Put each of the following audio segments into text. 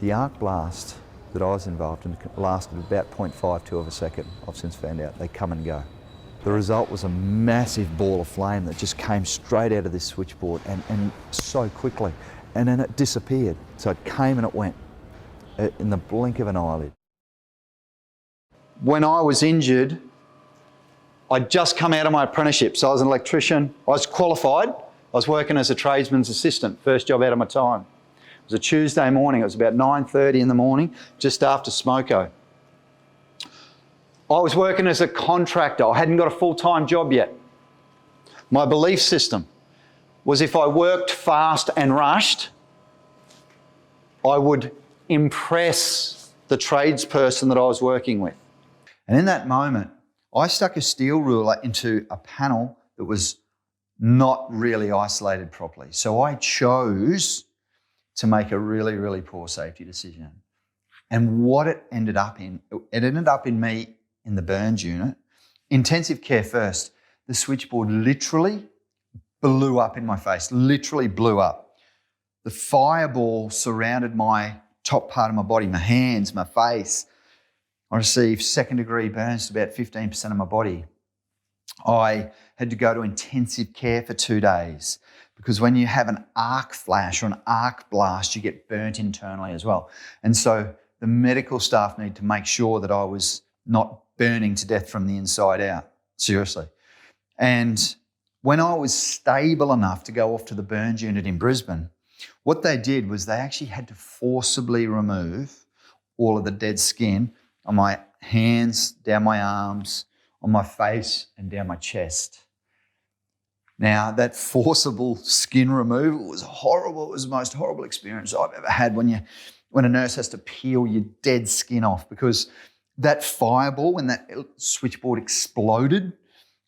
The arc blast that I was involved in lasted about 0.52 of a second. I've since found out they come and go. The result was a massive ball of flame that just came straight out of this switchboard and so quickly. And then it disappeared. So it came and it went in the blink of an eyelid. When I was injured, I'd just come out of my apprenticeship. So I was an electrician. I was qualified. I was working as a tradesman's assistant, first job out of my time. It was a Tuesday morning. It was about 9:30 in the morning, just after smoko. I was working as a contractor. I hadn't got a full-time job yet. My belief system was if I worked fast and rushed, I would impress the tradesperson that I was working with. And in that moment, I stuck a steel ruler into a panel that was not really isolated properly. So I chose to make a really, really poor safety decision. And what it ended up in me in the burns unit, intensive care first. The switchboard literally blew up in my face, literally blew up. The fireball surrounded my top part of my body, my hands, my face. I received second-degree burns to about 15% of my body. I had to go to intensive care for 2 days because when you have an arc flash or an arc blast, you get burnt internally as well. And so the medical staff need to make sure that I was not burning to death from the inside out, seriously. And when I was stable enough to go off to the burns unit in Brisbane, what they did was they actually had to forcibly remove all of the dead skin on my hands, down my arms, on my face and down my chest. Now, that forcible skin removal was horrible. It was the most horrible experience I've ever had when a nurse has to peel your dead skin off, because that fireball, when that switchboard exploded,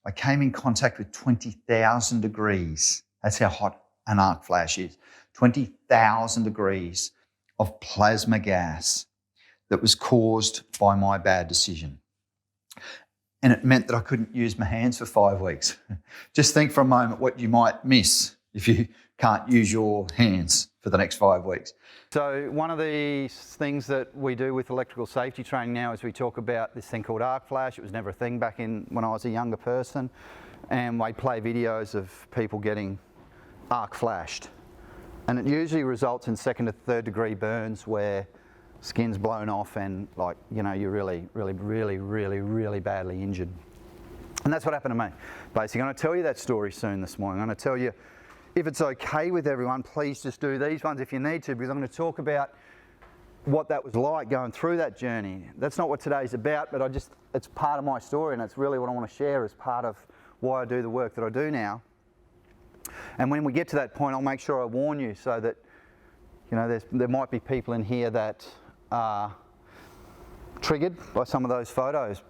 I came in contact with 20,000 degrees. That's how hot an arc flash is. 20,000 degrees of plasma gas that was caused by my bad decision. And it meant that I couldn't use my hands for 5 weeks. Just think for a moment what you might miss if you can't use your hands for the next 5 weeks. So one of the things that we do with electrical safety training now is we talk about this thing called arc flash. It was never a thing back when I was a younger person. And we play videos of people getting arc flashed. And it usually results in second to third degree burns where skin's blown off and you're really badly injured. And that's what happened to me. Basically, I'm going to tell you that story soon this morning. I'm going to tell you, if it's okay with everyone, please just do these ones if you need to, because I'm going to talk about what that was like going through that journey. That's not what today's about, but it's part of my story, and it's really what I want to share as part of why I do the work that I do now. And when we get to that point, I'll make sure I warn you so that, there might be people in here that are triggered by some of those photos,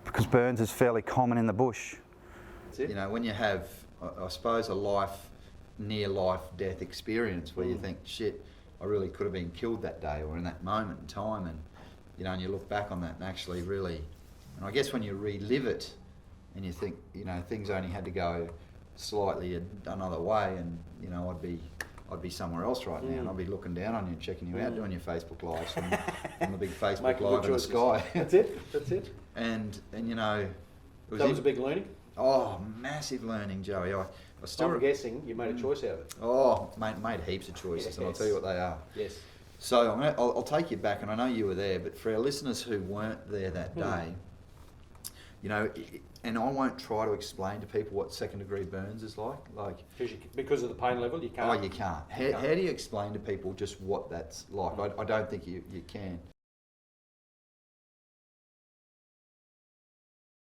because burns is fairly common in the bush. When you have, I suppose, a near-life death experience where you think, shit, I really could have been killed that day or in that moment in time, and and you look back on that and actually really, and I guess when you relive it and you think, things only had to go slightly another way, and I'd be somewhere else right now, and I'd be looking down on you and checking you out, doing your Facebook lives on the big Facebook Live in the sky. That's it. And that was a big learning. Oh, massive learning, Joey. I'm guessing you made a choice out of it. Oh, made heaps of choices, yes. And I'll tell you what they are. Yes. So I'll take you back, and I know you were there, but for our listeners who weren't there that day, and I won't try to explain to people what second-degree burns is like. Because of the pain level, you can't. Oh, you can't. How do you explain to people just what that's like? I don't think you can.